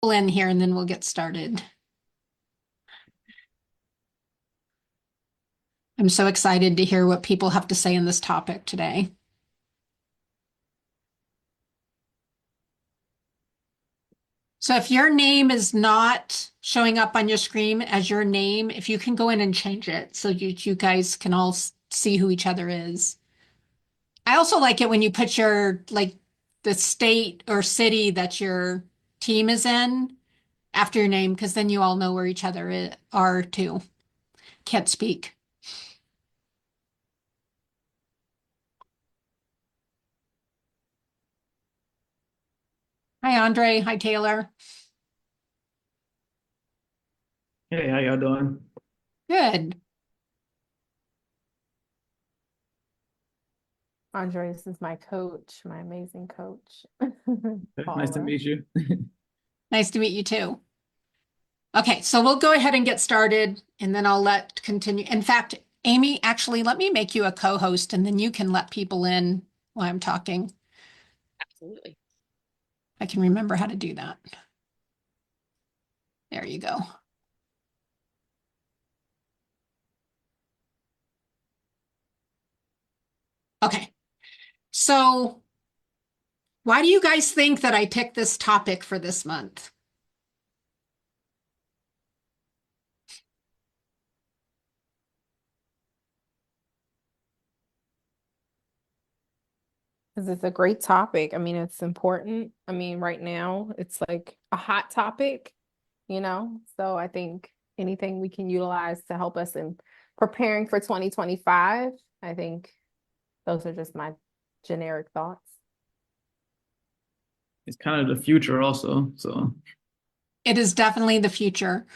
In here and then we'll get started. I'm so excited to hear what people have to say on this topic today. So if your name is not showing up on your screen as your name, if you can go in and change it so you guys can all see who each other is. I also like it when you put your, like, the state or city that your team is in after your name, because then you all know where each other are too. Can't speak. Hi, Andre. Hi, Taylor. Hey, how y'all doing? Good. Andres is my coach, my amazing coach, Nice to Paula. meet you. Nice to meet you too. Okay, so we'll go ahead and get started and then I'll let continue. In fact, Amy, actually, let me make you a co-host and then you can let people in while I'm talking. Absolutely. I can remember how to do that. There you go. Okay, so why do you guys think that I picked this topic for this month? Because it's a great topic. I mean, it's important. I mean, right now it's like a hot topic, So I think anything we can utilize to help us in preparing for 2025, I think those are just my generic thoughts. It's kind of the future also. So It is definitely the future.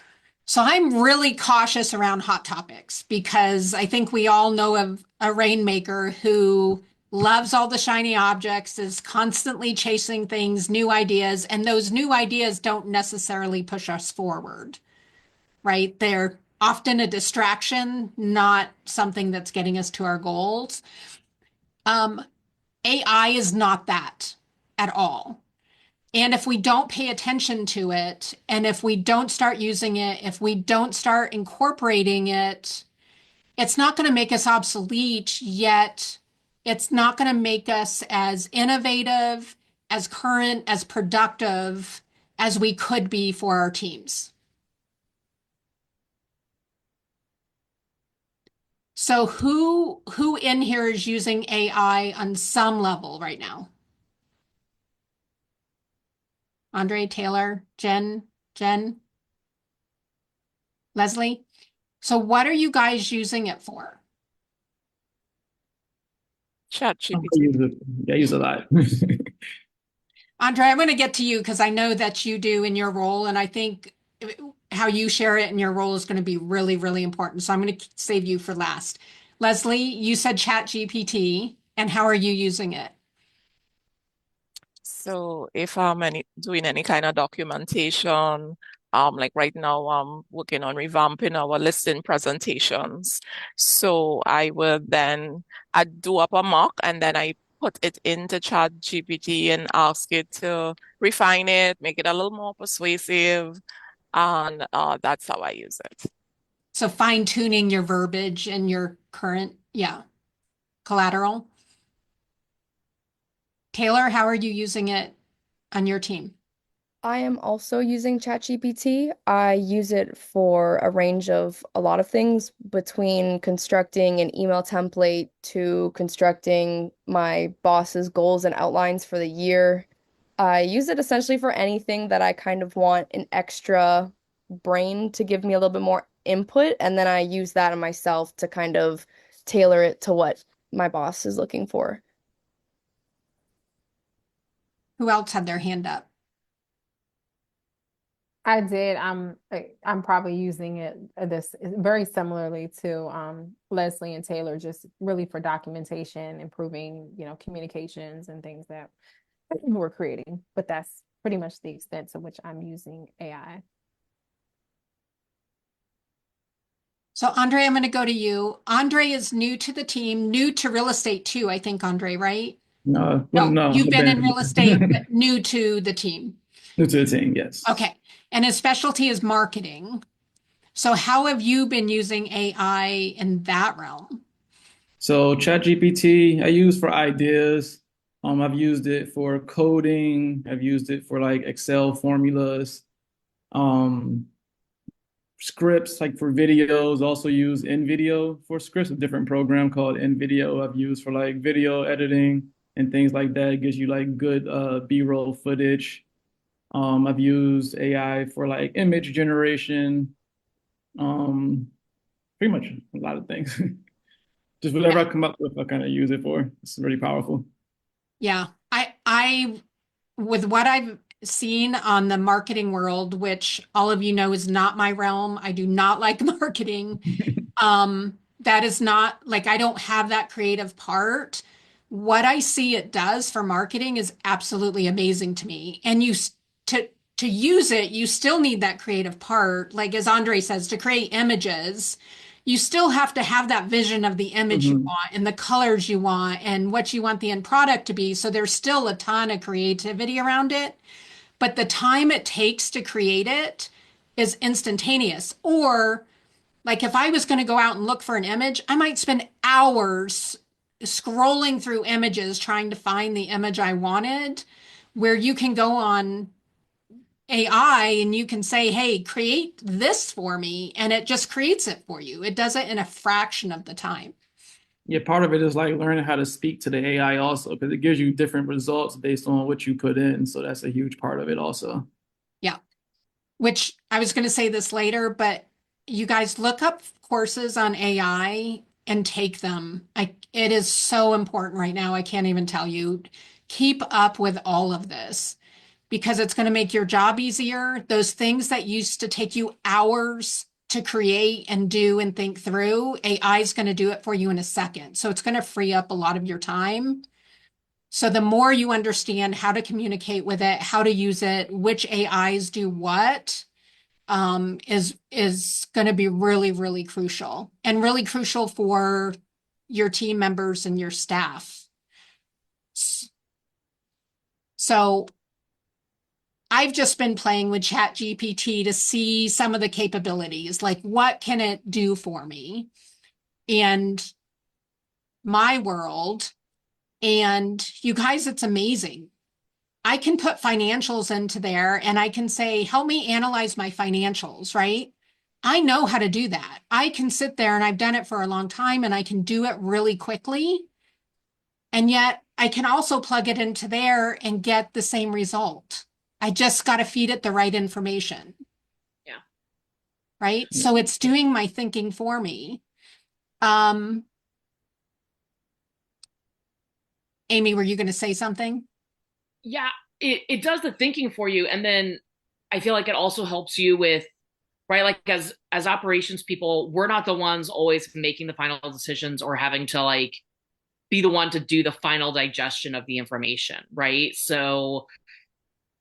So I'm really cautious around hot topics because I think we all know of a rainmaker who loves all the shiny objects, is constantly chasing things, new ideas, and those new ideas don't necessarily push us forward, right? They're often a distraction, not something that's getting us to our goals. Um, AI is not that at all. And if we don't pay attention to it, and if we don't start using it, if we don't start incorporating it, it's not going to make us obsolete, yet it's not going to make us as innovative, as current, as productive as we could be for our teams. So who in here is using AI on some level right now? Andre, Taylor, Jen, Leslie? So what are you guys using it for? Chat I GPT. use it. I use it a lot. Andre, I'm going to get to you because I know that you do in your role, and I think how you share it in your role is going to be really, really important. So I'm going to save you for last. Leslie, you said Chat GPT, and how are you using it? So if I'm doing any kind of documentation, like right now I'm working on revamping our listing presentations. So I would then I do up a mock and then I put it into Chat GPT and ask it to refine it, make it a little more persuasive, and that's how I use it. So fine tuning your verbiage and your current, yeah, collateral. Taylor, how are you using it on your team? I am also using ChatGPT. I use it for a range of a lot of things, between constructing an email template to constructing my boss's goals and outlines for the year. I use it essentially for anything that I kind of want an extra brain to give me a little bit more input, and then I use that on myself to kind of tailor it to what my boss is looking for. Who else had their hand up? I did. I'm probably using it this very similarly to Leslie and Taylor, just really for documentation, improving, communications and things that we're creating. But that's pretty much the extent to which I'm using AI. So Andre, I'm going to go to you. Andre is new to the team, new to real estate too, I think, Andre, right? No, well, No, no, you've I've been in real estate, been. but new to the team. New to the team, yes. Okay. And his specialty is marketing. So how have you been using AI in that realm? So ChatGPT, I use for ideas. I've used it for coding. I've used it for like Excel formulas. Um, Scripts like for videos. Also use InVideo for scripts. A different program called InVideo I've used for like video editing and things like that. It gives you like good B-roll footage. I've used AI for like image generation. Um, Pretty much a lot of things. Just whatever I Yeah. come up with, I kind of use it for. It's really powerful. Yeah. With what I've seen on the marketing world, which all of you know is not my realm, I do not like marketing. That is not like I don't have that creative part. What I see it does for marketing is absolutely amazing to me. And to use it, you still need that creative part. Like as Andre says, to create images, you still have to have that vision of the image you Mhm. want and the colors you want and what you want the end product to be. So there's still a ton of creativity around it, but the time it takes to create it is instantaneous. Or like if I was going to go out and look for an image, I might spend hours scrolling through images trying to find the image I wanted, where you can go on AI and you can say, hey, create this for me. And it just creates it for you. It does it in a fraction of the time. Yeah, part of it is like learning how to speak to the AI also, because it gives you different results based on what you put in. So that's a huge part of it also. Yeah. Which I was going to say this later, but you guys look up courses on AI and take them. It is so important right now. I can't even tell you. Keep up with all of this because it's going to make your job easier. Those things that used to take you hours to create and do and think through, AI is going to do it for you in a second. So it's going to free up a lot of your time. So the more you understand how to communicate with it, how to use it, which AIs do what, is going to be really, really crucial and really crucial for your team members and your staff. So I've just been playing with ChatGPT to see some of the capabilities, like what can it do for me and my world. And you guys, it's amazing. I can put financials into there and I can say, help me analyze my financials, right? I know how to do that. I can sit there and I've done it for a long time and I can do it really quickly. And yet I can also plug it into there and get the same result. I just got to feed it the right information. Yeah. Right. Yeah. So it's doing my thinking for me. Um, Amy, were you going to say something? Yeah, it does the thinking for you. And then I feel like it also helps you with, right? Like as operations people, we're not the ones always making the final decisions or having to like be the one to do the final digestion of the information, right? So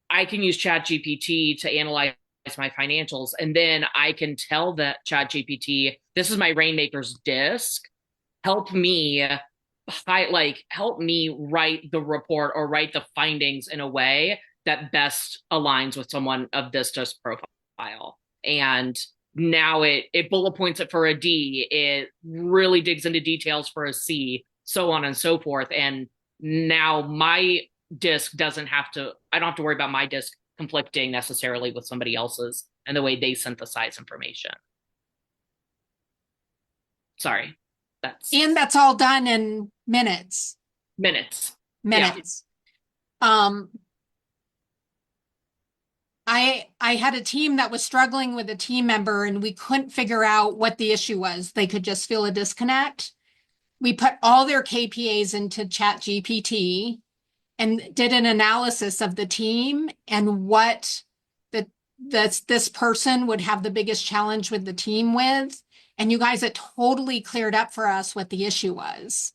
I can use ChatGPT to analyze my financials, and then I can tell that ChatGPT, this is my Rainmaker's disc. Help me help me write the report or write the findings in a way that best aligns with someone of this disc profile. And now it bullet points it for a D. It really digs into details for a C, so on and so forth. And now my disc doesn't have to, I don't have to worry about my disc conflicting necessarily with somebody else's and the way they synthesize information. Sorry, that's And that's all done in minutes. minutes. Minutes. Um, I had a team that was struggling with a team member and we couldn't figure out what the issue was. They could just feel a disconnect. We put all their KPAs into ChatGPT and did an analysis of the team and what this person would have the biggest challenge with the team with. And you guys, it totally cleared up for us what the issue was.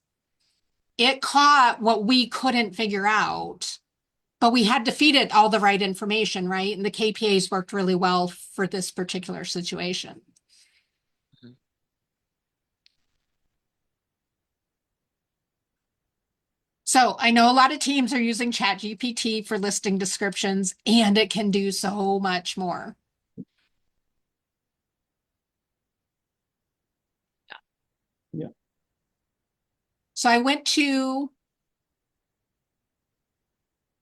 It caught what we couldn't figure out, but we had to feed it all the right information, right? And the KPAs worked really well for this particular situation. So I know a lot of teams are using ChatGPT for listing descriptions, and it can do so much more. Yeah. So I went to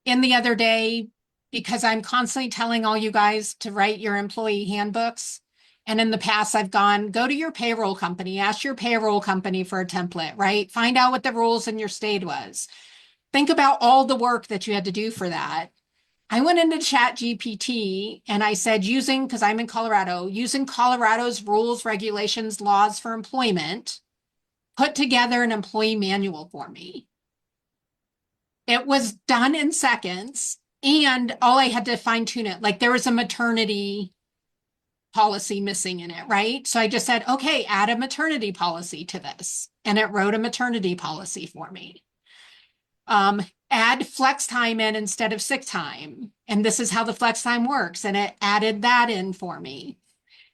in the other day because I'm constantly telling all you guys to write your employee handbooks. And in the past, I've gone, go to your payroll company, ask your payroll company for a template, right? Find out what the rules in your state was. Think about all the work that you had to do for that. I went into Chat GPT and I said, because I'm in Colorado, using Colorado's rules, regulations, laws for employment, put together an employee manual for me. It was done in seconds, and all I had to fine tune it. Like there was a maternity policy missing in it, right? So I just said, okay, add a maternity policy to this. And it wrote a maternity policy for me. Add flex time in instead of sick time. And this is how the flex time works. And it added that in for me.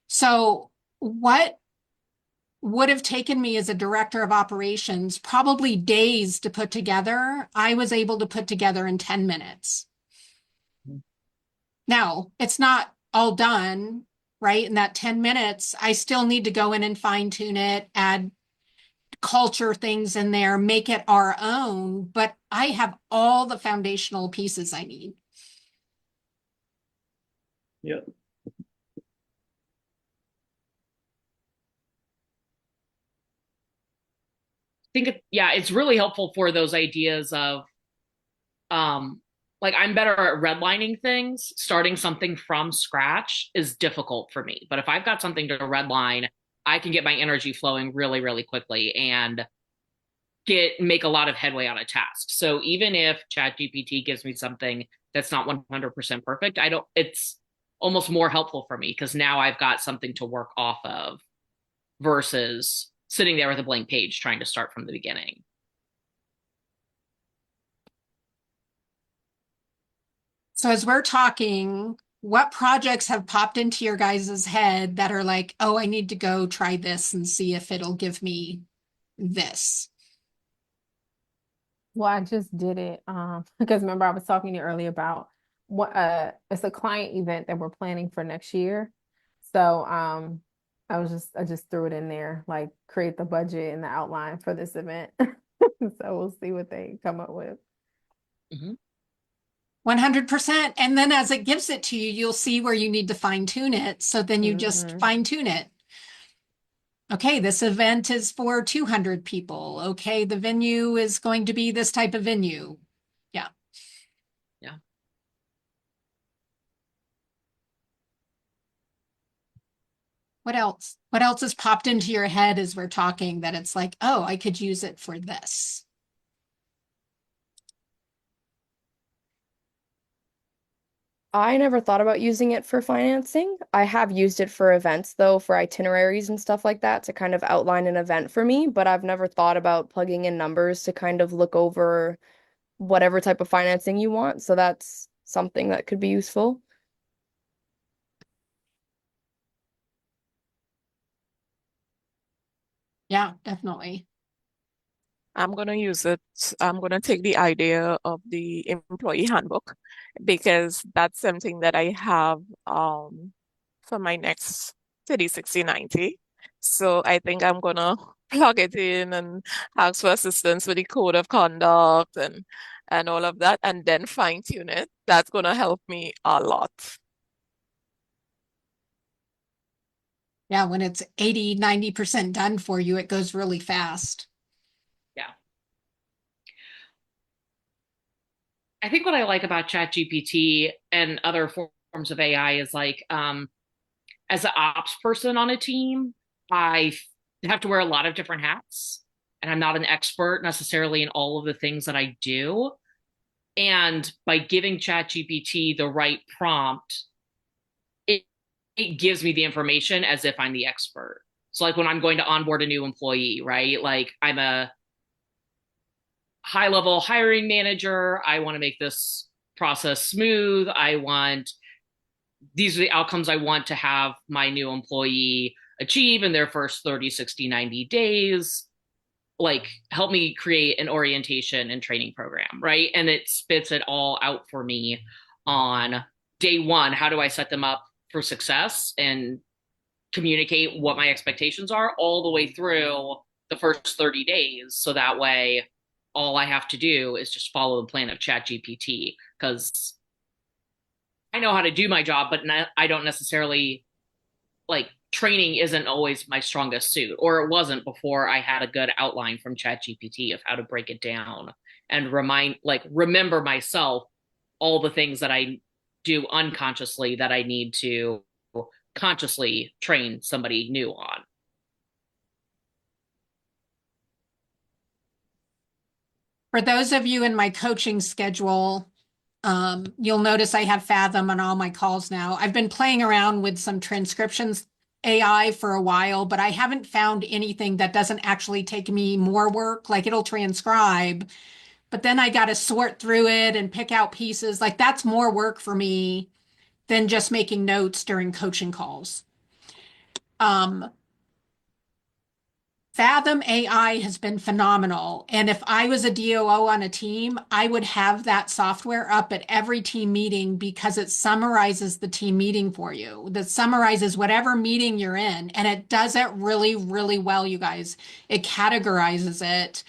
So what would have taken me as a director of operations probably days to put together, I was able to put together in 10 minutes. Now, it's not all done, right? In that 10 minutes, I still need to go in and fine tune it, add culture things in there, make it our own, but I have all the foundational pieces I need. Yep. Yeah, it's really helpful for those ideas of like I'm better at redlining things. Starting something from scratch is difficult for me. But if I've got something to redline, I can get my energy flowing really, really quickly and make a lot of headway on a task. So even if ChatGPT gives me something that's not 100% perfect, it's almost more helpful for me because now I've got something to work off of versus sitting there with a blank page trying to start from the beginning. So as we're talking, what projects have popped into your guys' head that are like, oh, I need to go try this and see if it'll give me this? Well, I just did it because remember I was talking to you earlier about what it's a client event that we're planning for next year. So I just threw it in there, like create the budget and the outline for this event. So we'll see what they come up with. 100%. And then as it gives it to you, you'll see where you need to fine tune it. So then you just fine tune it. Okay, this event is for 200 people. Okay, the venue is going to be this type of venue. Yeah. Yeah. What else? What else has popped into your head as we're talking that it's like, oh, I could use it for this? I never thought about using it for financing. I have used it for events, though, for itineraries and stuff like that to kind of outline an event for me, but I've never thought about plugging in numbers to kind of look over whatever type of financing you want. So that's something that could be useful. Yeah, definitely. I'm going to use it. I'm going to take the idea of the employee handbook because that's something that I have for my next 30, 60, 90. So I think I'm going to plug it in and ask for assistance with the code of conduct and all of that, and then fine tune it. That's going to help me a lot. Yeah, when it's 80, 90% done for you, it goes really fast. Yeah. I think what I like about ChatGPT and other forms of AI is like, as an ops person on a team, I have to wear a lot of different hats, and I'm not an expert necessarily in all of the things that I do. And by giving ChatGPT the right prompt, it, it gives me the information as if I'm the expert. So, like when I'm going to onboard a new employee, right? Like I'm a high level hiring manager. I want to make this process smooth. These are the outcomes I want to have my new employee achieve in their first 30, 60, 90 days. like help me create an orientation and training program, right? And it spits it all out for me on day one. How do I set them up for success and communicate what my expectations are all the way through the first 30 days? So that way, all I have to do is just follow the plan of ChatGPT, because I know how to do my job, but I don't necessarily, like, training isn't always my strongest suit, or it wasn't before I had a good outline from ChatGPT of how to break it down and remember myself all the things that I do unconsciously that I need to consciously train somebody new on. For those of you in my coaching schedule, you'll notice I have Fathom on all my calls now. I've been playing around with some transcriptions AI for a while, but I haven't found anything that doesn't actually take me more work. Like it'll transcribe, but then I got to sort through it and pick out pieces. Like that's more work for me than just making notes during coaching calls. Fathom AI has been phenomenal. And if I was a DOO on a team, I would have that software up at every team meeting because it summarizes the team meeting for you. That summarizes whatever meeting you're in. And it does it really, really well, you guys. It categorizes it.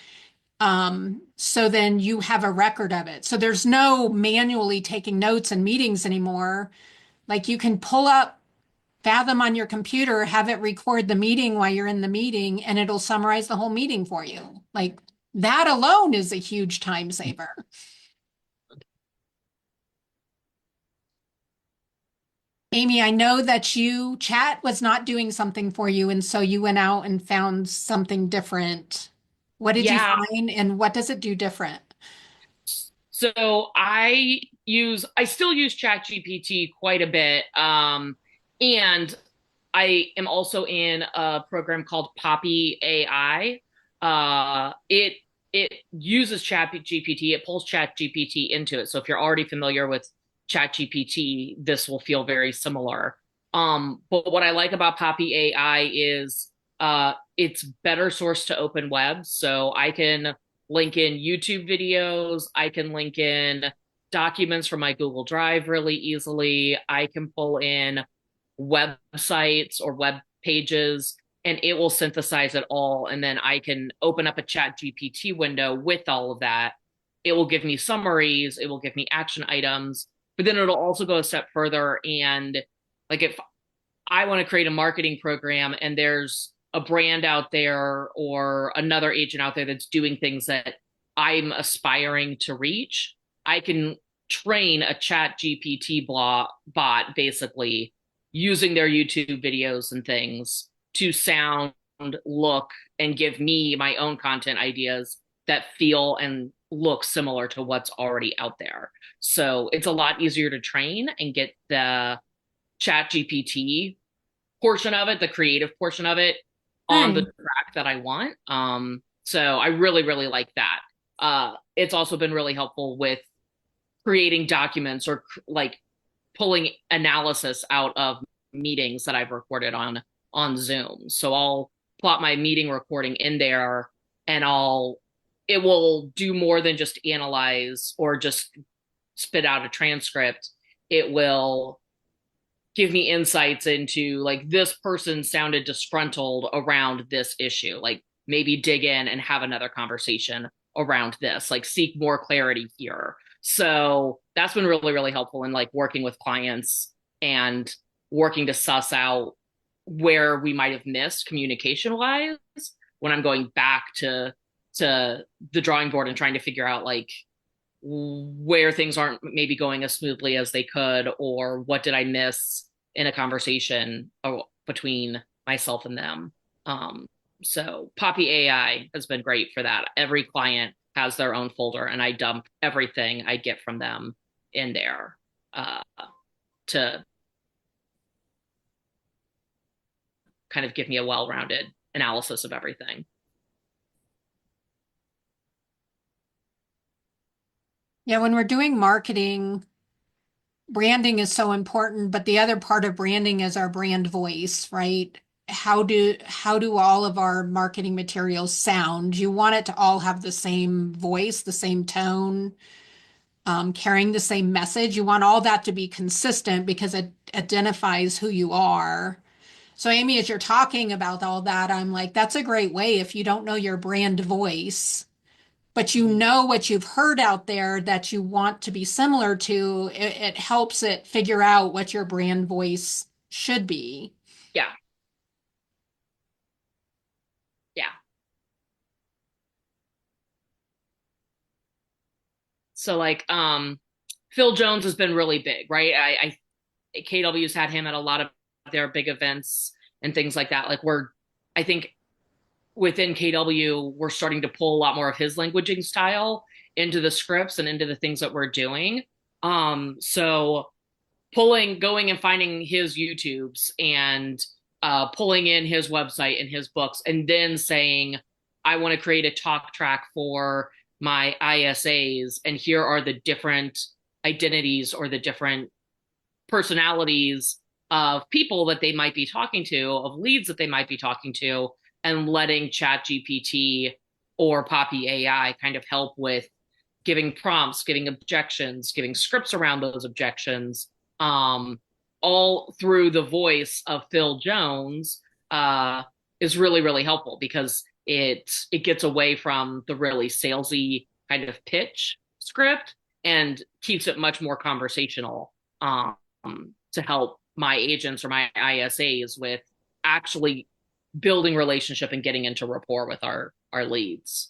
So then you have a record of it. So there's no manually taking notes in meetings anymore. Like you can pull up Fathom on your computer, have it record the meeting while you're in the meeting, and it'll summarize the whole meeting for you. Like that alone is a huge time saver. Amy, I know that chat was not doing something for you, and so you went out and found something different. What did you Yeah. find, and what does it do different? So I still use ChatGPT quite a bit. And I am also in a program called Poppy AI. It uses ChatGPT, it pulls ChatGPT into it. So if you're already familiar with ChatGPT, this will feel very similar. But what I like about Poppy AI is it's better sourced to open web. So I can link in YouTube videos, I can link in documents from my Google Drive really easily. I can pull in websites or web pages, and it will synthesize it all. And then I can open up a chat GPT window with all of that. It will give me summaries, it will give me action items, but then it'll also go a step further. And like if I want to create a marketing program and there's a brand out there or another agent out there that's doing things that I'm aspiring to reach, I can train a chat GPT bot basically using their YouTube videos and things to sound, look, and give me my own content ideas that feel and look similar to what's already out there. So it's a lot easier to train and get the chat GPT portion of it, the creative portion of it, on the track that I want. So I really, really like that. It's also been really helpful with creating documents or like pulling analysis out of meetings that I've recorded on Zoom. So I'll plot my meeting recording in there, and it will do more than just analyze or just spit out a transcript. It will give me insights into, like, this person sounded disgruntled around this issue, like maybe dig in and have another conversation around this, like seek more clarity here. So that's been really, really helpful in like working with clients and working to suss out where we might have missed communication wise when I'm going back to the drawing board and trying to figure out like where things aren't maybe going as smoothly as they could, or what did I miss in a conversation between myself and them. So Poppy AI has been great for that. Every client has their own folder, and I dump everything I get from them in there to kind of give me a well-rounded analysis of everything. Yeah, when we're doing marketing, branding is so important, but the other part of branding is our brand voice, right? how do all of our marketing materials sound? You want it to all have the same voice, the same tone, carrying the same message. You want all that to be consistent because it identifies who you are. So, Amy, as you're talking about all that, I'm like, that's a great way if you don't know your brand voice, but you know what you've heard out there that you want to be similar to, it helps it figure out what your brand voice should be. Yeah. Yeah. So like Phil Jones has been really big, right? KW's had him at a lot of their big events and things like that. Like I think within KW, we're starting to pull a lot more of his languaging style into the scripts and into the things that we're doing. So going and finding his YouTubes and pulling in his website and his books, and then saying, I want to create a talk track for my ISAs, and here are the different identities or the different personalities of people that they might be talking to, of leads that they might be talking to, and letting ChatGPT or Poppy AI kind of help with giving prompts, giving objections, giving scripts around those objections, all through the voice of Phil Jones, is really, really helpful because it gets away from the really salesy kind of pitch script and keeps it much more conversational, to help my agents or my ISAs with actually building relationship and getting into rapport with our leads.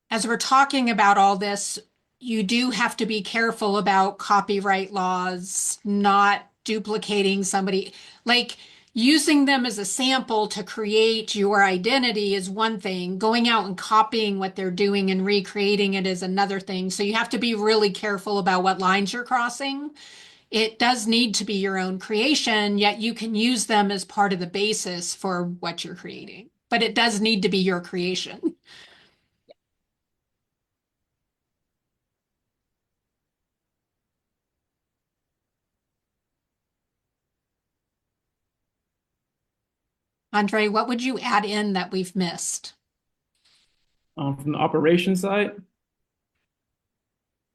As we're talking about all this, you do have to be careful about copyright laws, not duplicating somebody. Like using them as a sample to create your identity is one thing. Going out and copying what they're doing and recreating it is another thing. So you have to be really careful about what lines you're crossing. It does need to be your own creation, yet you can use them as part of the basis for what you're creating. But it does need to be your creation. Andre, what would you add in that we've missed? From the operation side,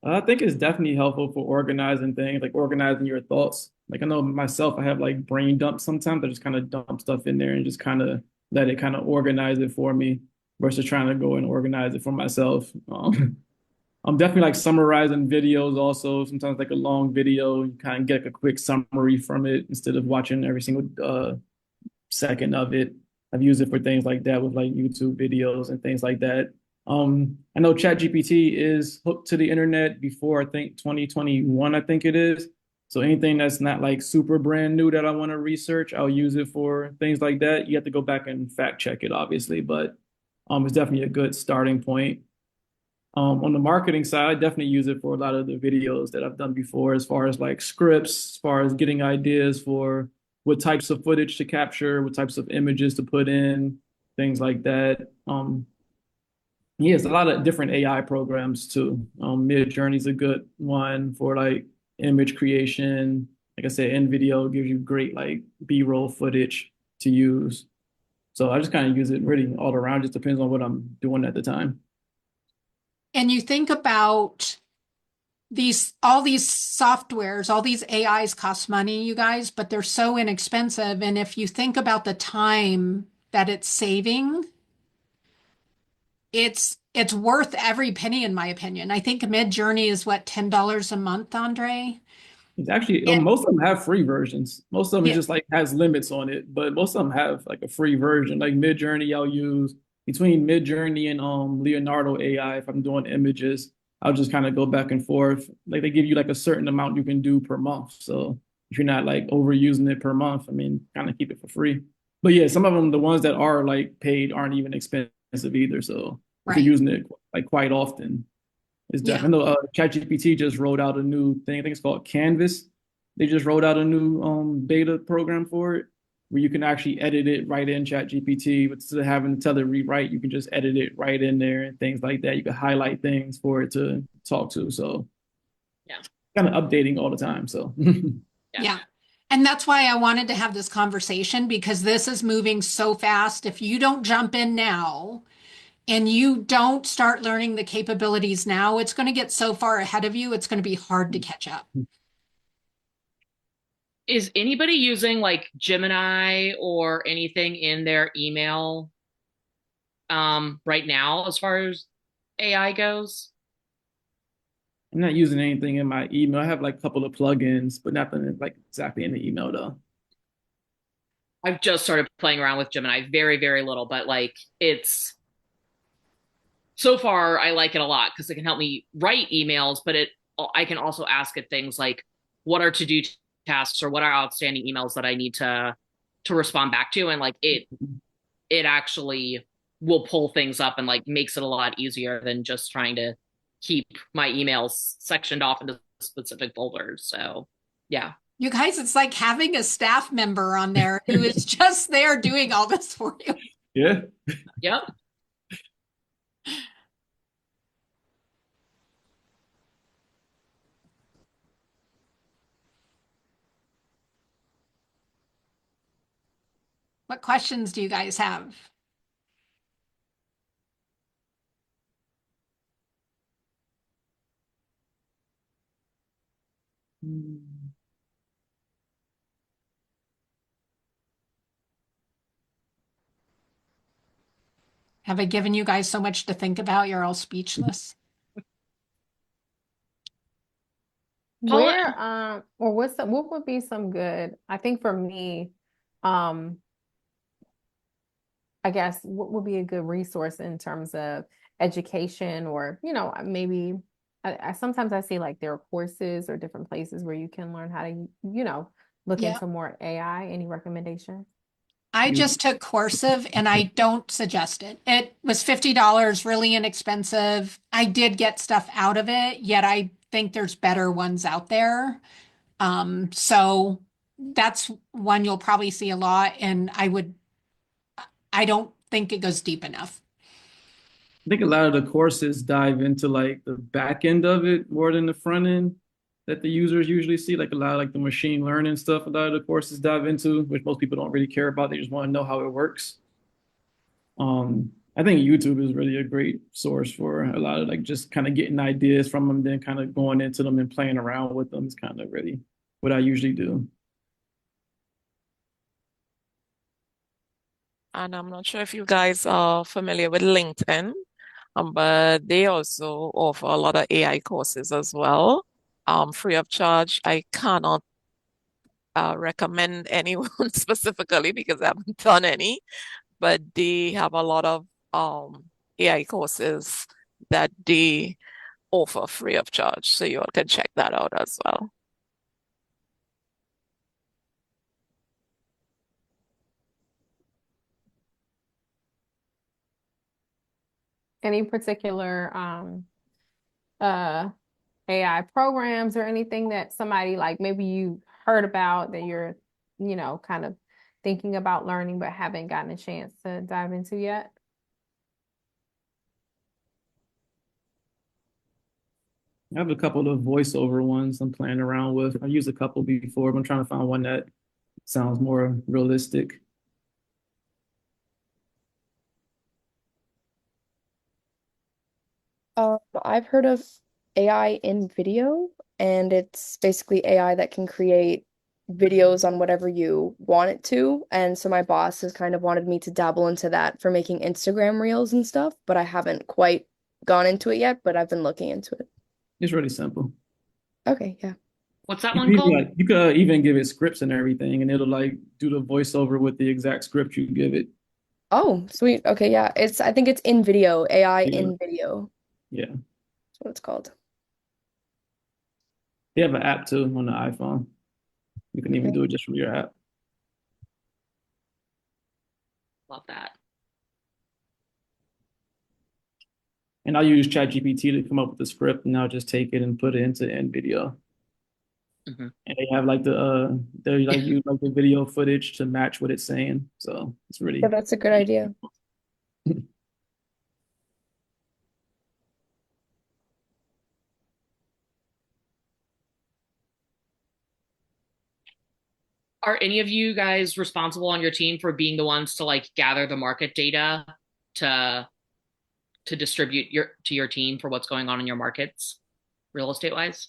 I think it's definitely helpful for organizing things, like organizing your thoughts. Like I know myself, I have like brain dumps sometimes. I just kind of dump stuff in there and just kind of let it kind of organize it for me versus trying to go and organize it for myself. I'm definitely like summarizing videos also. Sometimes like a long video, you kind of get like a quick summary from it instead of watching every single second of it. I've used it for things like that with like YouTube videos and things like that. I know ChatGPT is hooked to the internet before I think 2021, I think it is. So anything that's not like super brand new that I want to research, I'll use it for things like that. You have to go back and fact check it, obviously, but it's definitely a good starting point. On the marketing side, I definitely use it for a lot of the videos that I've done before, as far as like scripts, as far as getting ideas for what types of footage to capture, what types of images to put in, things like that. Yeah, it's a lot of different AI programs too. Midjourney is a good one for like image creation. Like I said, InVideo gives you great like B-roll footage to use. So I just kind of use it really all around. Just depends on what I'm doing at the time. And you think about all these softwares, all these AIs cost money, you guys, but they're so inexpensive. And if you think about the time that it's saving, it's worth every penny, in my opinion. I think Midjourney is what, $10 a month, Andre? It's actually Yeah. most of them have free versions. Most of them Yeah. just like has limits on it, but most of them have like a free version. Like Midjourney, I'll use between Midjourney and Leonardo AI. If I'm doing images, I'll just kind of go back and forth. Like they give you like a certain amount you can do per month. So if you're not like overusing it per month, I mean, kind of keep it for free. But yeah, some of them, the ones that are like paid, aren't even expensive either. So if Right. you're using it like quite often. It's Yeah. definitely. I know ChatGPT just rolled out a new thing. I think it's called Canvas. They just rolled out a new beta program for it, where you can actually edit it right in ChatGPT. But instead of having to tell it rewrite, you can just edit it right in there and things like that. You can highlight things for it to talk to. So Yeah. kind of updating all the time. So Yeah. And that's why I wanted to have this conversation because this is moving so fast. If you don't jump in now and you don't start learning the capabilities now, it's going to get so far ahead of you, it's going to be hard to catch up. Is anybody using like Gemini or anything in their email right now as far as AI goes? I'm not using anything in my email. I have like a couple of plugins, but nothing like exactly in the email though. I've just started playing around with Gemini, very, very little, but like it's so far I like it a lot because it can help me write emails, but I can also ask it things like what are to-do tasks or what are outstanding emails that I need to respond back to, and like it actually will pull things up and like makes it a lot easier than just trying to keep my emails sectioned off into specific folders. So yeah. You guys, it's like having a staff member on there who is just there doing all this for you. Yeah. Yep. What questions do you guys have? Have I given you guys so much to think about? You're all speechless. Paula, Or what would be some good, I think for me, um, I guess what would be a good resource in terms of education or, maybe I sometimes I see like there are courses or different places where you can learn how to, look Yeah. into more AI. Any recommendations? I just took Coursive and I don't suggest it. It was $50, really inexpensive. I did get stuff out of it, yet I think there's better ones out there. So that's one you'll probably see a lot, and I don't think it goes deep enough. I think a lot of the courses dive into like the back end of it more than the front end that the users usually see. Like a lot of like the machine learning stuff, a lot of the courses dive into, which most people don't really care about. They just want to know how it works. I think YouTube is really a great source for a lot of like just kind of getting ideas from them, then kind of going into them and playing around with them is kind of really what I usually do. And I'm not sure if you guys are familiar with LinkedIn, but they also offer a lot of AI courses as well, free of charge. I cannot recommend anyone specifically because I haven't done any, but they have a lot of AI courses that they offer free of charge. So you all can check that out as well. Any particular uh AI programs or anything that somebody like maybe you heard about that you're, kind of thinking about learning but haven't gotten a chance to dive into yet? I have a couple of voiceover ones I'm playing around with. I've used a couple before, but I'm trying to find one that sounds more realistic. I've heard of AI in video, and it's basically AI that can create videos on whatever you want it to. And so my boss has kind of wanted me to dabble into that for making Instagram reels and stuff, but I haven't quite gone into it yet, but I've been looking into it. It's really simple. Okay, yeah. what's that You one can even, called? like, you could even give it scripts and everything, and it'll like do the voiceover with the exact script you give it. Oh, sweet. Okay, yeah. I think it's in video, AI Yeah, in video. yeah. That's what it's called. They have an app too on the iPhone. You can even Okay. do it just from your app. Love that. And I'll use ChatGPT to come up with the script, and I'll just take it and put it into NVIDIA. Mm-hmm. And they have like they like use like the video footage to match what it's saying. So it's Yeah, really that's a good idea. Are any of you guys responsible on your team for being the ones to like gather the market data to distribute to your team for what's going on in your markets, real estate wise?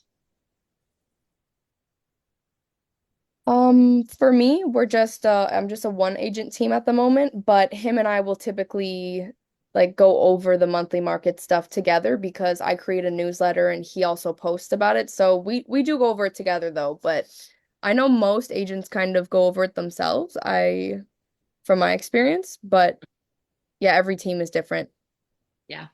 For me, I'm just a one agent team at the moment, but him and I will typically like go over the monthly market stuff together because I create a newsletter and he also posts about it. So we do go over it together though, but I know most agents kind of go over it themselves, from my experience, but yeah, every team is different. Yeah.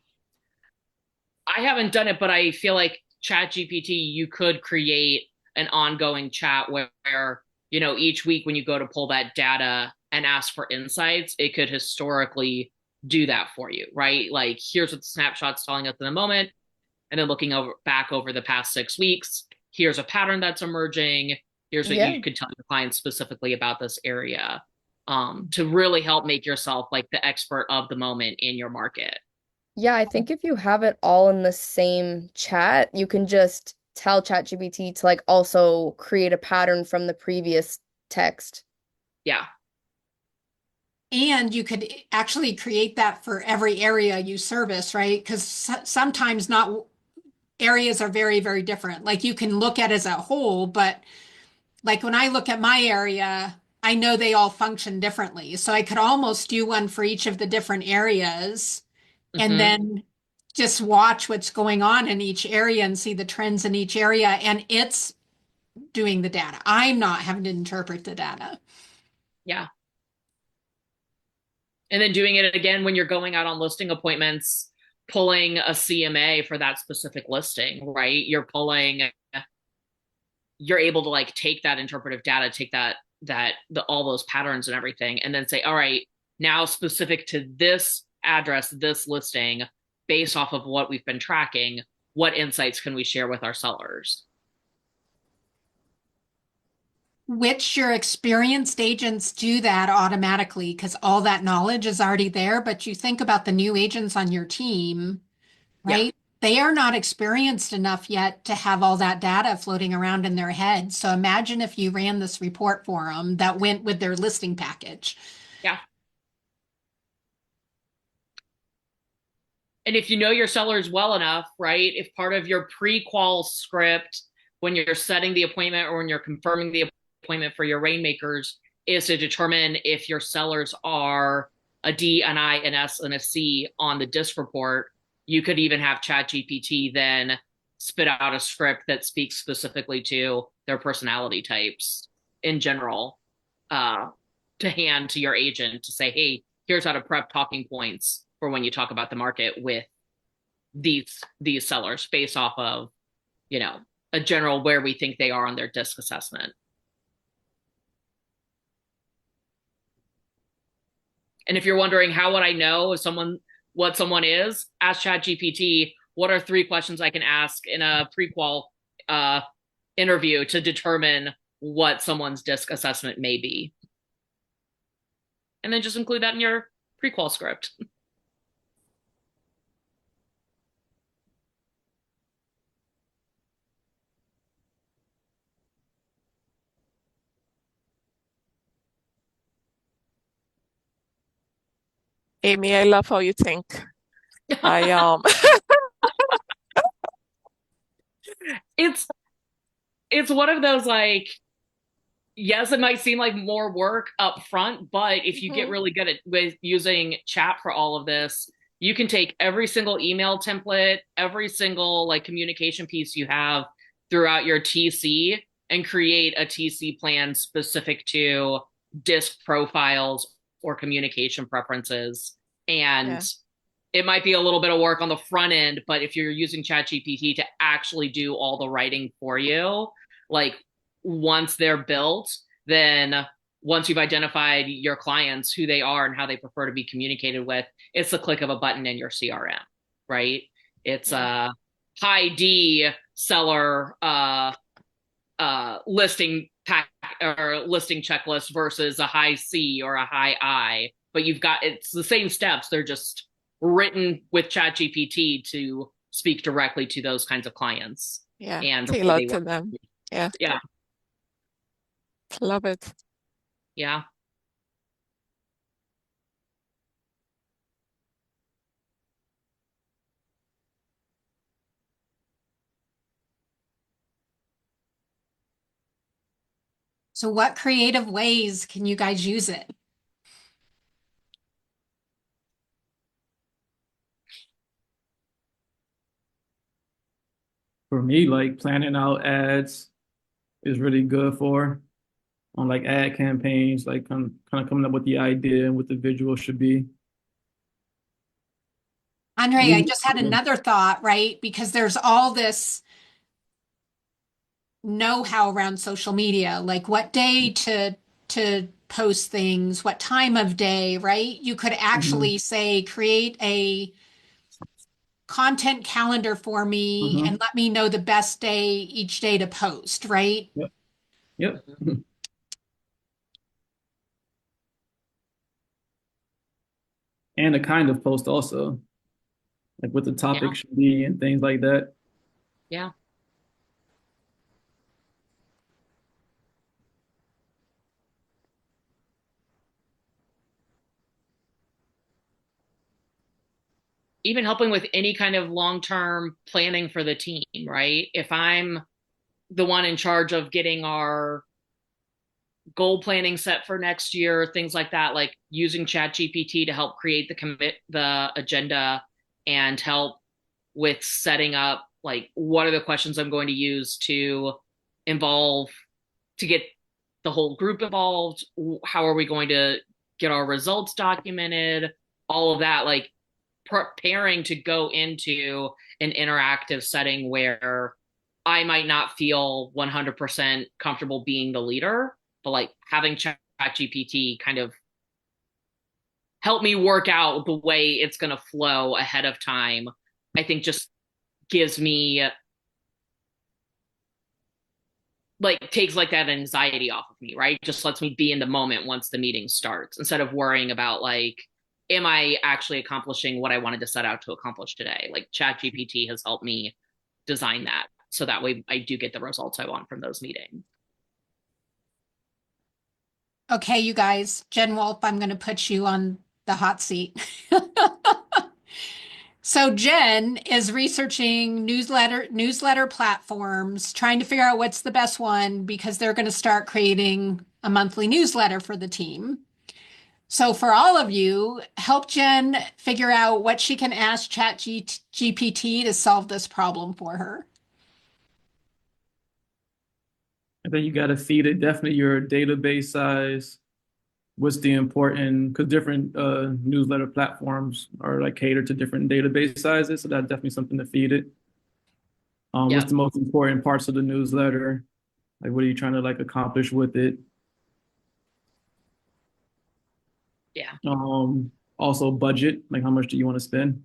I haven't done it, but I feel like ChatGPT, you could create an ongoing chat where, you know, each week when you go to pull that data and ask for insights, it could historically do that for you, right? Like, here's what the snapshot's telling us in the moment. And then looking back over the past 6 weeks, here's a pattern that's emerging. Here's what Yeah. you could tell your clients specifically about this area, to really help make yourself like the expert of the moment in your market. Yeah, I think if you have it all in the same chat, you can just tell ChatGPT to like also create a pattern from the previous text. Yeah. And you could actually create that for every area you service, right? Because sometimes not areas are very, very different. Like you can look at as a whole, but like when I look at my area, I know they all function differently. So I could almost do one for each of the different areas and Mm-hmm. then just watch what's going on in each area and see the trends in each area. And it's doing the data. I'm not having to interpret the data. Yeah. And then doing it again when you're going out on listing appointments, pulling a CMA for that specific listing, right? You're able to like take that interpretive data, take all those patterns and everything, and then say, all right, now specific to this address, this listing, based off of what we've been tracking, what insights can we share with our sellers? Which your experienced agents do that automatically because all that knowledge is already there. But you think about the new agents on your team, Yeah. right? They are not experienced enough yet to have all that data floating around in their head. So imagine if you ran this report for them that went with their listing package. Yeah. And if you know your sellers well enough, right? If part of your pre-qual script when you're setting the appointment or when you're confirming the appointment for your rainmakers is to determine if your sellers are a D, an I, an S, and a C on the disc report, you could even have ChatGPT then spit out a script that speaks specifically to their personality types in general, to hand to your agent to say, hey, here's how to prep talking points for when you talk about the market with these sellers based off of, you know, a general where we think they are on their disc assessment. And if you're wondering how would I know if what someone is, ask ChatGPT, what are 3 questions I can ask in a pre-qual interview to determine what someone's disc assessment may be. And then just include that in your pre-qual script. Amy, I love how you think. I it's one of those like, yes, it might seem like more work up front, but if you get really good with using chat for all of this, you can take every single email template, every single like communication piece you have throughout your TC and create a TC plan specific to disc profiles or communication preferences. And yeah. it might be a little bit of work on the front end, but if you're using ChatGPT to actually do all the writing for you, like once they're built, then once you've identified your clients, who they are and how they prefer to be communicated with, it's the click of a button in your CRM, right? It's a high D seller listing pack or listing checklist versus a high C or a high I, but it's the same steps. They're just written with ChatGPT to speak directly to those kinds of clients. Yeah. And Tailored to them. Yeah. Yeah. Love it. Yeah. So what creative ways can you guys use it? For me, like planning out ads is really good for on like ad campaigns, like kind of coming up with the idea and what the visual should be. Andre, I Music, just had another thought, right? Because there's all this know-how around social media, like what day to post things, what time of day, right? You could mhm, actually say, create a content calendar for me and mhm. let me know the best day each day to post, right? Yep, yep. And the kind of post also, like what the Yeah. topic should be and things like that. Yeah. Even helping with any kind of long-term planning for the team, right? If I'm the one in charge of getting our goal planning set for next year, things like that, like using ChatGPT to help create the agenda and help with setting up like what are the questions I'm going to use to involve to get the whole group involved, how are we going to get our results documented, all of that, like preparing to go into an interactive setting where I might not feel 100% comfortable being the leader, but like having ChatGPT kind of help me work out the way it's going to flow ahead of time, I think just gives me like takes like that anxiety off of me, right? Just lets me be in the moment once the meeting starts instead of worrying about like, am I actually accomplishing what I wanted to set out to accomplish today? Like ChatGPT has helped me design that so that way I do get the results I want from those meetings. Okay, you guys, Jen Wolf, I'm going to put you on the hot seat. So Jen is researching newsletter platforms, trying to figure out what's the best one because they're going to start creating a monthly newsletter for the team. So for all of you, help Jen figure out what she can ask ChatGPT to solve this problem for her. I think you got to feed it definitely your database size. What's the important, because different newsletter platforms are like catered to different database sizes. So that's definitely something to feed it. What's Yep. the most important parts of the newsletter? Like, what are you trying to like accomplish with it? Yeah. Also budget, like how much do you want to spend?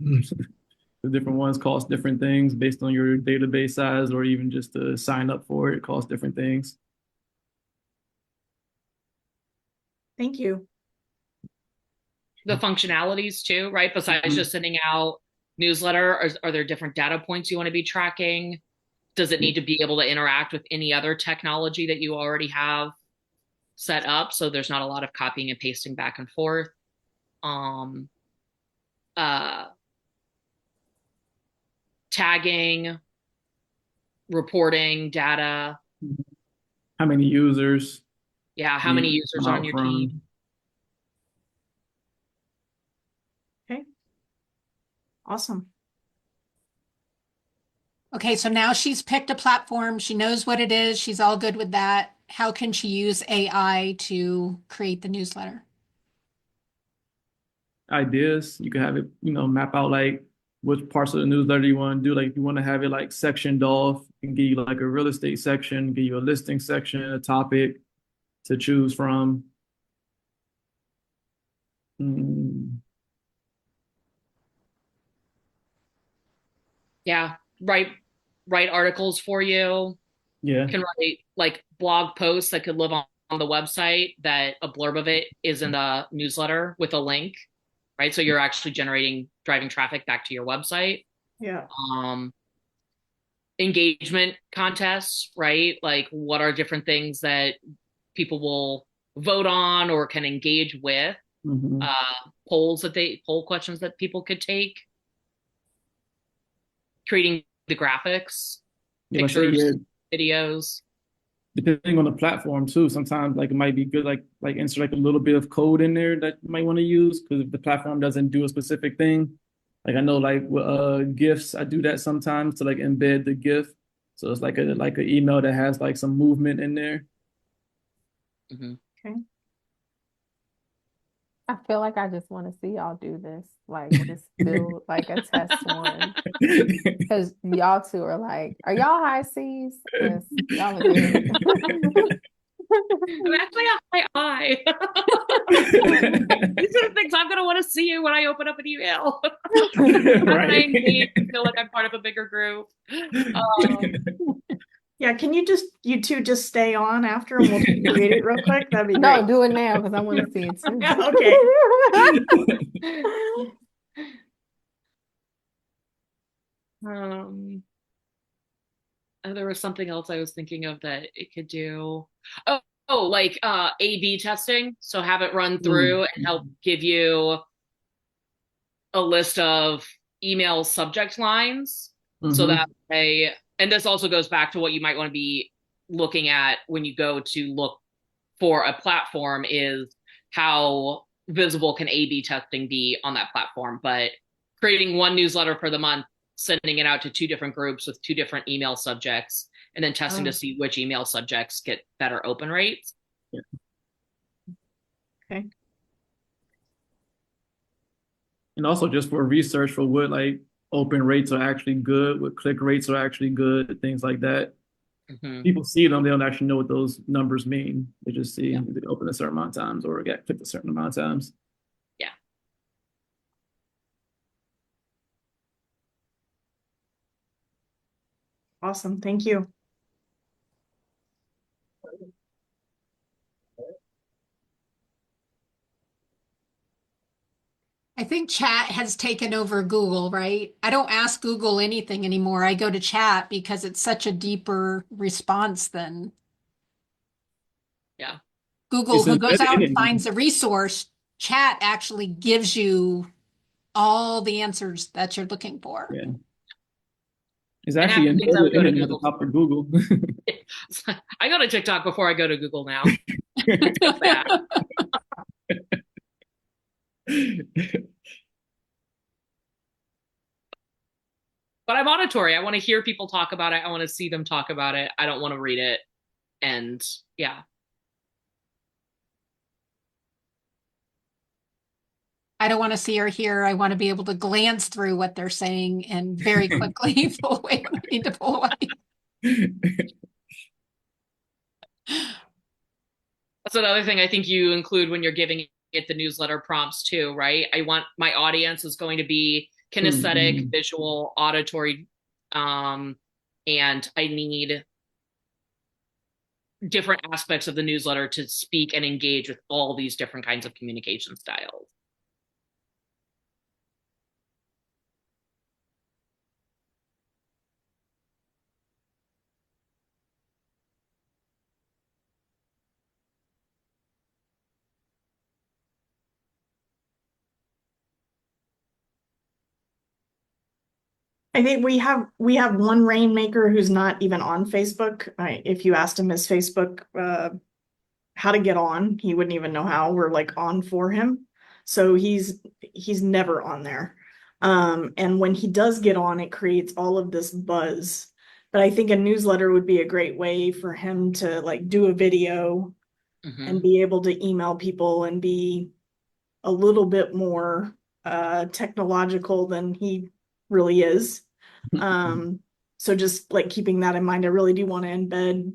The different ones cost different things based on your database size, or even just to sign up for it costs different things. Thank you. The functionalities too, right? Besides just sending out newsletter, are there different data points you want to be tracking? Does it need to be able to interact with any other technology that you already have set up so there's not a lot of copying and pasting back and forth? Um, uh, Tagging, reporting, data. How many users Yeah, do how many you users come are on out your from? team? Okay. Awesome. Okay, so now she's picked a platform. She knows what it is. She's all good with that. How can she use AI to create the newsletter? Ideas. You can have it, map out like which parts of the newsletter you want to do. Like if you want to have it like sectioned off, and give you like a real estate section, give you a listing section, a topic to choose from. Mm, Yeah, write articles for you. yeah. Can write like blog posts that could live on the website that a blurb of it is in the newsletter with a link, right? So you're actually driving traffic back to your website. Yeah. Um, Engagement contests, right? Like what are different things that people will vote on or can engage with, Mhm. poll questions that people could take, creating the graphics, Yeah, I say, pictures, yeah, videos. depending on the platform too. Sometimes like it might be good, like insert like a little bit of code in there that you might want to use because if the platform doesn't do a specific thing, like I know like with GIFs, I do that sometimes to like embed the GIF. So it's like an email that has like some movement in there. Mm-hmm. Okay. I feel like I just want to see y'all do this. Like, just do like a test one. Because y'all two are like, are y'all high C's? Because y'all are good. I'm actually a high I. These are the things I'm going to want to see when I open up an email. Right. Feel like I'm part of a bigger group. Yeah, can you two just stay on after and we'll just create it real quick? That'd be No, great. do it now because I want to see it too. Okay. There was something else I was thinking of that it could do. Like A/B testing. So have it run through and help give you a list of email subject lines. So that way, and this also goes back to what you might want to be looking at when you go to look for a platform is how visible can A/B testing be on that platform. But creating one newsletter for the month, sending it out to 2 different groups with 2 different email subjects, and then testing to see which email subjects get better open rates. Yeah. Okay. And also just for research for what like open rates are actually good, what click rates are actually good, things like that. Mm-hmm. People see them, they don't actually know what those numbers mean. They just see they open a certain amount of times or get clicked a certain amount of times. Yeah. Awesome. Thank you. I think chat has taken over Google, right? I don't ask Google anything anymore. I go to chat because it's such a deeper response than Google, It's who goes embedded out in and it. finds a resource. Chat actually gives you all the answers that you're looking for. Yeah. It's actually embedded in it at the top of Google. I go to TikTok before I go to Google now. But I'm auditory. I want to hear people talk about it. I want to see them talk about it. I don't want to read it. And yeah. I don't want to see or hear. I want to be able to glance through what they're saying and very quickly pull away when I need to pull away. That's another thing I think you include when you're giving it the newsletter prompts too, right? I want my audience is going to be kinesthetic, visual, auditory, and I need different aspects of the newsletter to speak and engage with all these different kinds of communication styles. I think we have one rainmaker who's not even on Facebook. If you asked him his Facebook how to get on, he wouldn't even know how. We're like on for him. So he's never on there. And when he does get on, it creates all of this buzz. But I think a newsletter would be a great way for him to like do a video and be able to email people and be a little bit more technological than he really is. So just like keeping that in mind, I really do want to embed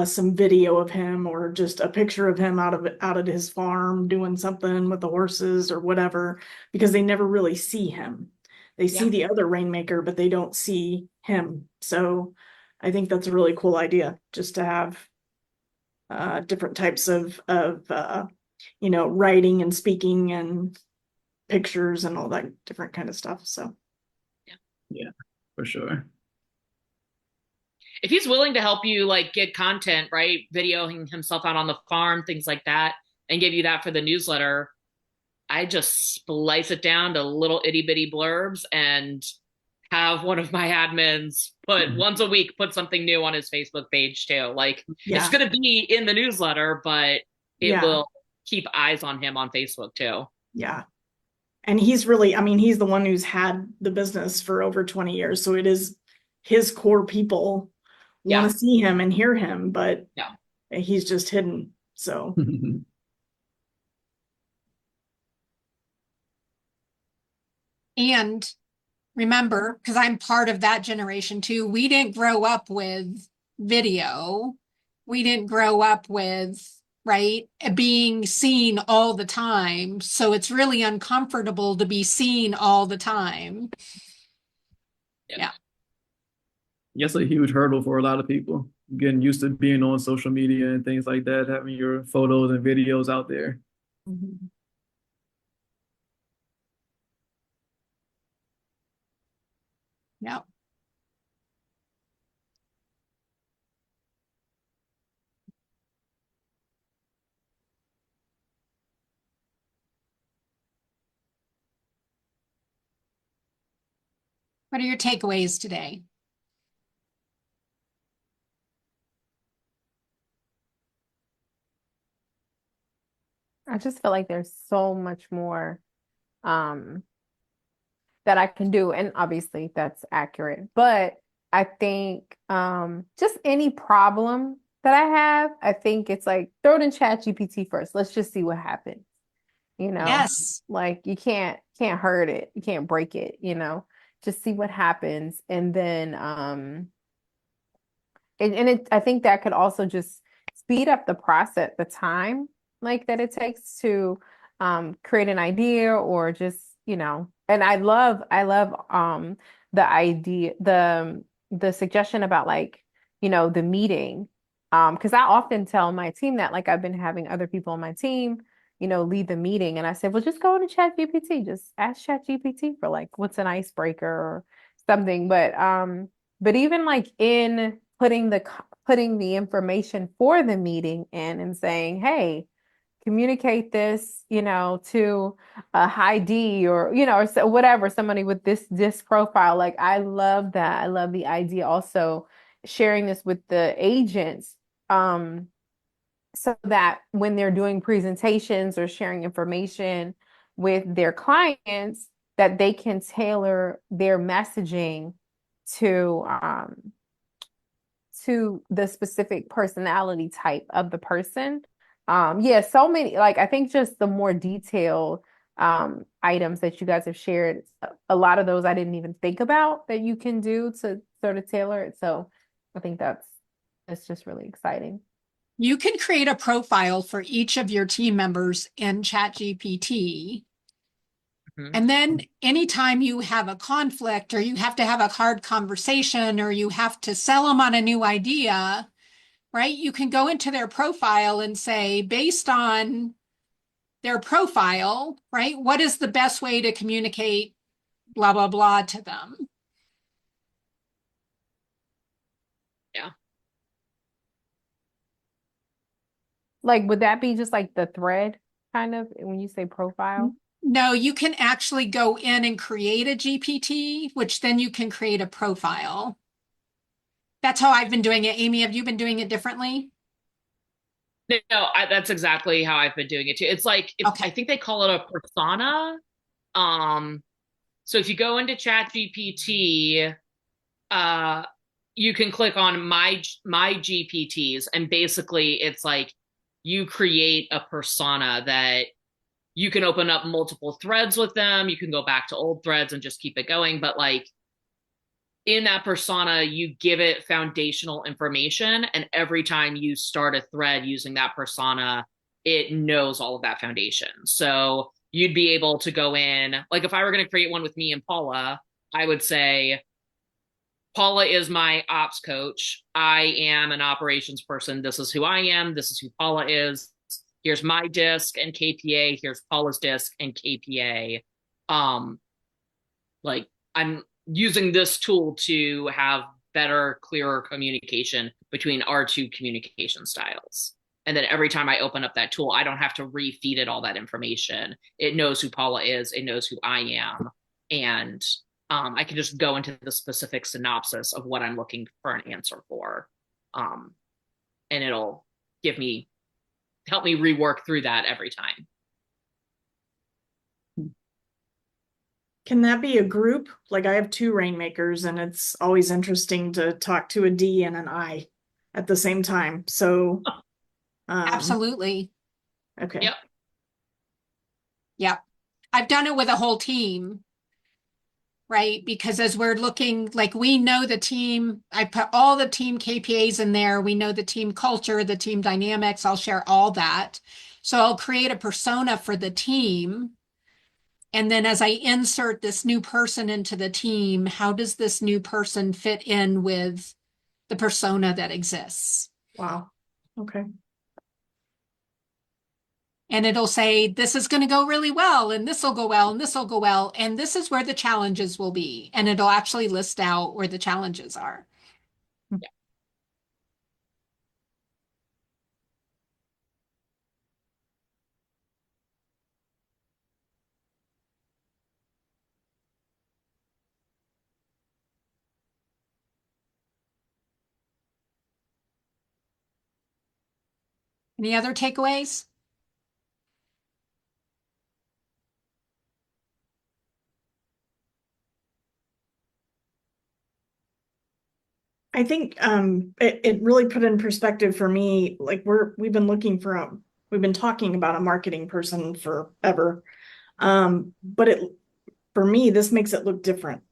some video of him or just a picture of him out of his farm doing something with the horses or whatever, because they never really see him. They see the other rainmaker, but they don't see him. So I think that's a really cool idea, just to have different types of writing and speaking and pictures and all that different kind of stuff. So yeah, for sure. if he's willing to help you like get content, right, videoing himself out on the farm, things like that, and give you that for the newsletter, I just splice it down to little itty bitty blurbs and have one of my admins put once a week, put something new on his Facebook page too. Like it's going to be in the newsletter, but it will keep eyes on him on Facebook too. Yeah. And he's really, I mean, he's the one who's had the business for over 20 years. So it is his core people want to see him and hear him, but he's just hidden. So and remember, because I'm part of that generation too, we didn't grow up with video. We didn't grow up with, right, being seen all the time. So it's really uncomfortable to be seen all the time. Yeah. That's a huge hurdle for a lot of people. Getting used to being on social media and things like that, having your photos and videos out there. Mm-hmm. Yeah. What are your takeaways today? I just feel like there's so much more that I can do. And obviously that's accurate. But I think just any problem that I have, I think it's like throw it in Chat GPT first. Let's just see what happens. You know, Yes. like you can't hurt it, you can't break it, you know, just see what happens. And then I think that could also just speed up the process, the time like that it takes to create an idea or just, you know, and I love the idea, the suggestion about like, you know, the meeting. Because I often tell my team that like I've been having other people on my team, you know, lead the meeting. And I said, well, just go into Chat GPT, just ask Chat GPT for like what's an icebreaker or something. But even like in putting the information for the meeting in and saying, hey, communicate this, you know, to a high D or, you know, or so, whatever, somebody with this profile. Like, I love that. I love the idea also sharing this with the agents, so that when they're doing presentations or sharing information with their clients, that they can tailor their messaging to the specific personality type of the person. Yeah, so many, like I think just the more detailed items that you guys have shared, a lot of those I didn't even think about that you can do to sort of tailor it. So I think that's just really exciting. You can create a profile for each of your team members in ChatGPT. And then anytime you have a conflict or you have to have a hard conversation or you have to sell them on a new idea, right? You can go into their profile and say, based on their profile, right? What is the best way to communicate blah, blah, blah to them? Yeah. Like, would that be just like the thread kind of when you say profile? No, you can actually go in and create a GPT, which then you can create a profile. That's how I've been doing it. Amy, have you been doing it differently? No, that's exactly how I've been doing it too. It's like, I think they call it a persona. So if you go into Chat GPT, you can click on my GPTs, and basically it's like you create a persona that you can open up multiple threads with them. You can go back to old threads and just keep it going. But like in that persona, you give it foundational information. And every time you start a thread using that persona, it knows all of that foundation. So you'd be able to go in, like if I were going to create one with me and Paula, I would say, Paula is my ops coach. I am an operations person. This is who I am. This is who Paula is. Here's my disc and KPA. Here's Paula's disc and KPA. Like I'm using this tool to have better, clearer communication between our two communication styles. And then every time I open up that tool, I don't have to refeed it all that information. It knows who Paula is, it knows who I am. And I can just go into the specific synopsis of what I'm looking for an answer for. And it'll help me rework through that every time. Can that be a group? Like I have two rainmakers, and it's always interesting to talk to a D and an I at the same time. So, Absolutely. okay. Yep. Yep. I've done it with a whole team, right? Because as we're looking, like we know the team, I put all the team KPIs in there. We know the team culture, the team dynamics. I'll share all that. So I'll create a persona for the team. And then as I insert this new person into the team, how does this new person fit in with the persona that exists? Wow. Okay. And it'll say, this is going to go really well, and this will go well, and this will go well, and this is where the challenges will be. And it'll actually list out where the challenges are. Yeah. Any other takeaways? I think it really put in perspective for me, like we've been talking about a marketing person forever. But for me, this makes it look different,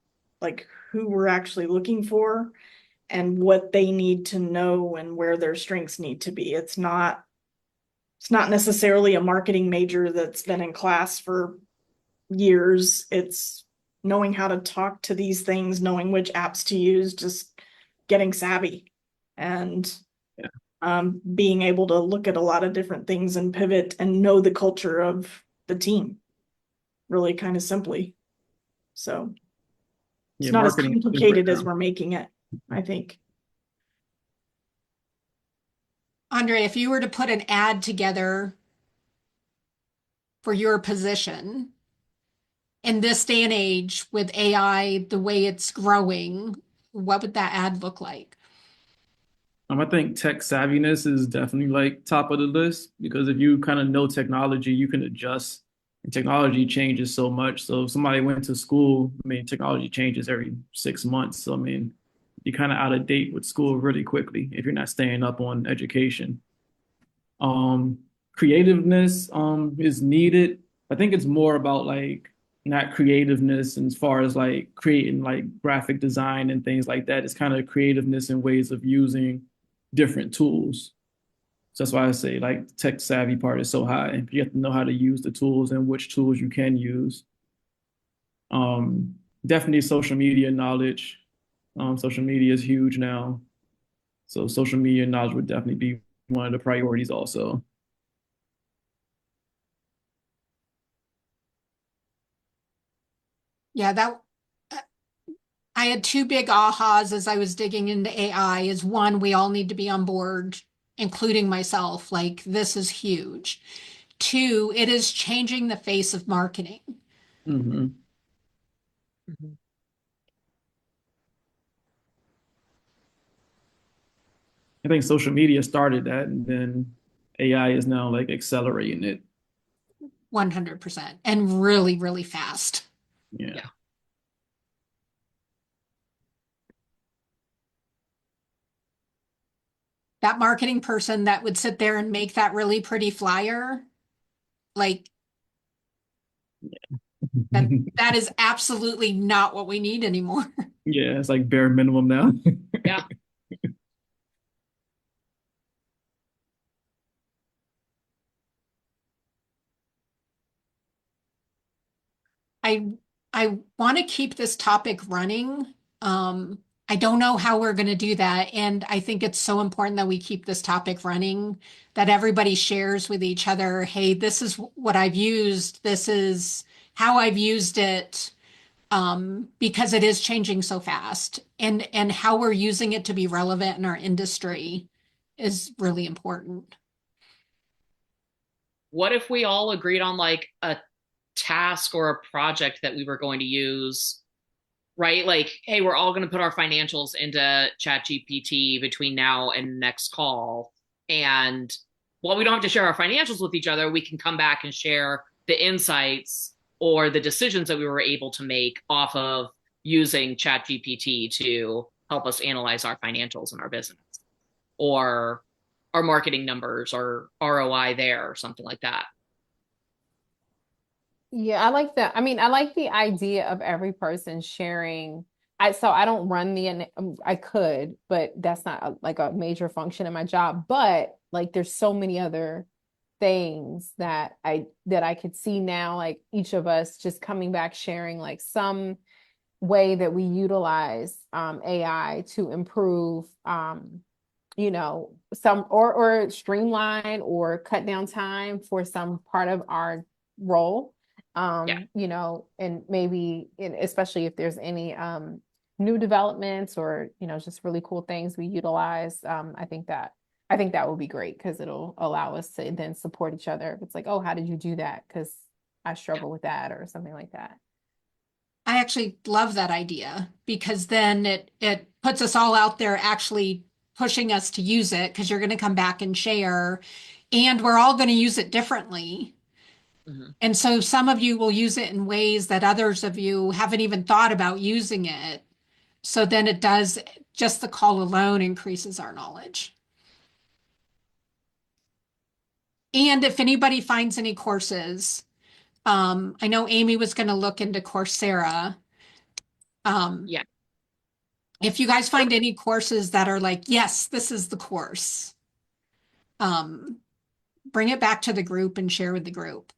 like who we're actually looking for and what they need to know and where their strengths need to be. It's not necessarily a marketing major that's been in class for years. It's knowing how to talk to these things, knowing which apps to use, just getting savvy and being able to look at a lot of different things and pivot and know the culture of the team really kind of simply. So it's not as complicated as we're making it, I think. Andre, if you were to put an ad together for your position in this day and age with AI, the way it's growing, what would that ad look like? I think tech savviness is definitely like top of the list, because if you kind of know technology, you can adjust. And technology changes so much. So if somebody went to school, I mean, technology changes every 6 months. So I mean, you're kind of out of date with school really quickly if you're not staying up on education. Creativeness is needed. I think it's more about like not creativeness as far as like creating like graphic design and things like that. It's kind of creativeness in ways of using different tools. So that's why I say like the tech savvy part is so high. You have to know how to use the tools and which tools you can use. Definitely social media knowledge. Social media is huge now. So social media knowledge would definitely be one of the priorities also. Yeah, I had two big ahas as I was digging into AI. Is one, we all need to be on board, including myself. Like, this is huge. Two, it is changing the face of marketing. Mm-hmm. Mm-hmm. I think social media started that, and then AI is now like accelerating it. 100%. And really, really fast. Yeah. That marketing person that would sit there and make that really pretty flyer, like that is absolutely not what we need anymore. Yeah, it's like bare minimum now. Yeah. I want to keep this topic running. I don't know how we're going to do that. And I think it's so important that we keep this topic running, that everybody shares with each other, hey, this is what I've used. This is how I've used it. because it is changing so fast, and how we're using it to be relevant in our industry is really important. What if we all agreed on like a task or a project that we were going to use, right? Like, hey, we're all going to put our financials into ChatGPT between now and next call. And while we don't have to share our financials with each other, we can come back and share the insights or the decisions that we were able to make off of using ChatGPT to help us analyze our financials in our business or our marketing numbers or ROI there or something like that. Yeah, I like that. I mean, I like the idea of every person sharing. I don't run I could, but that's not like a major function in my job. But like, there's so many other things that I could see now, like each of us just coming back sharing like some way that we utilize AI to improve some or streamline or cut down time for some part of our role. Yeah. And maybe especially if there's any new developments or just really cool things we utilize. I think that would be great because it'll allow us to then support each other. If it's like, oh, how did you do that? Because I struggle with that or something like that. I actually love that idea because then it puts us all out there actually pushing us to use it because you're going to come back and share, and we're all going to use it differently. Mhm. And so some of you will use it in ways that others of you haven't even thought about using it. So then it does, just the call alone increases our knowledge. And if anybody finds any courses, I know Amy was going to look into Coursera. Yeah. If you guys find any courses that are like, yes, this is the course, um, bring it back to the group and share with the group.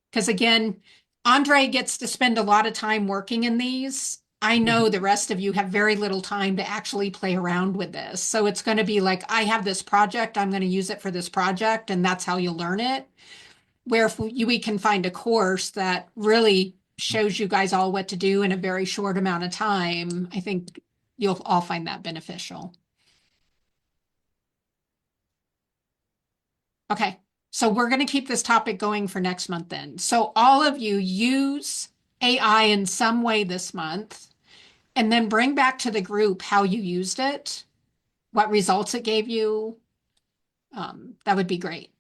Because again, Andre gets to spend a lot of time working in these. I know the rest of you have very little time to actually play around with this. So it's going to be like, I have this project, I'm going to use it for this project, and that's how you'll learn it. Where if we can find a course that really shows you guys all what to do in a very short amount of time, I think you'll all find that beneficial. Okay, so we're going to keep this topic going for next month then. So all of you use AI in some way this month, and then bring back to the group how you used it, what results it gave you. That would be great.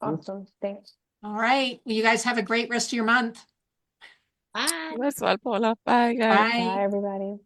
Awesome. Thanks. All right, well, you guys have a great rest of your month. Bye. You as well, Paula. Bye, guys. Bye. Bye, everybody.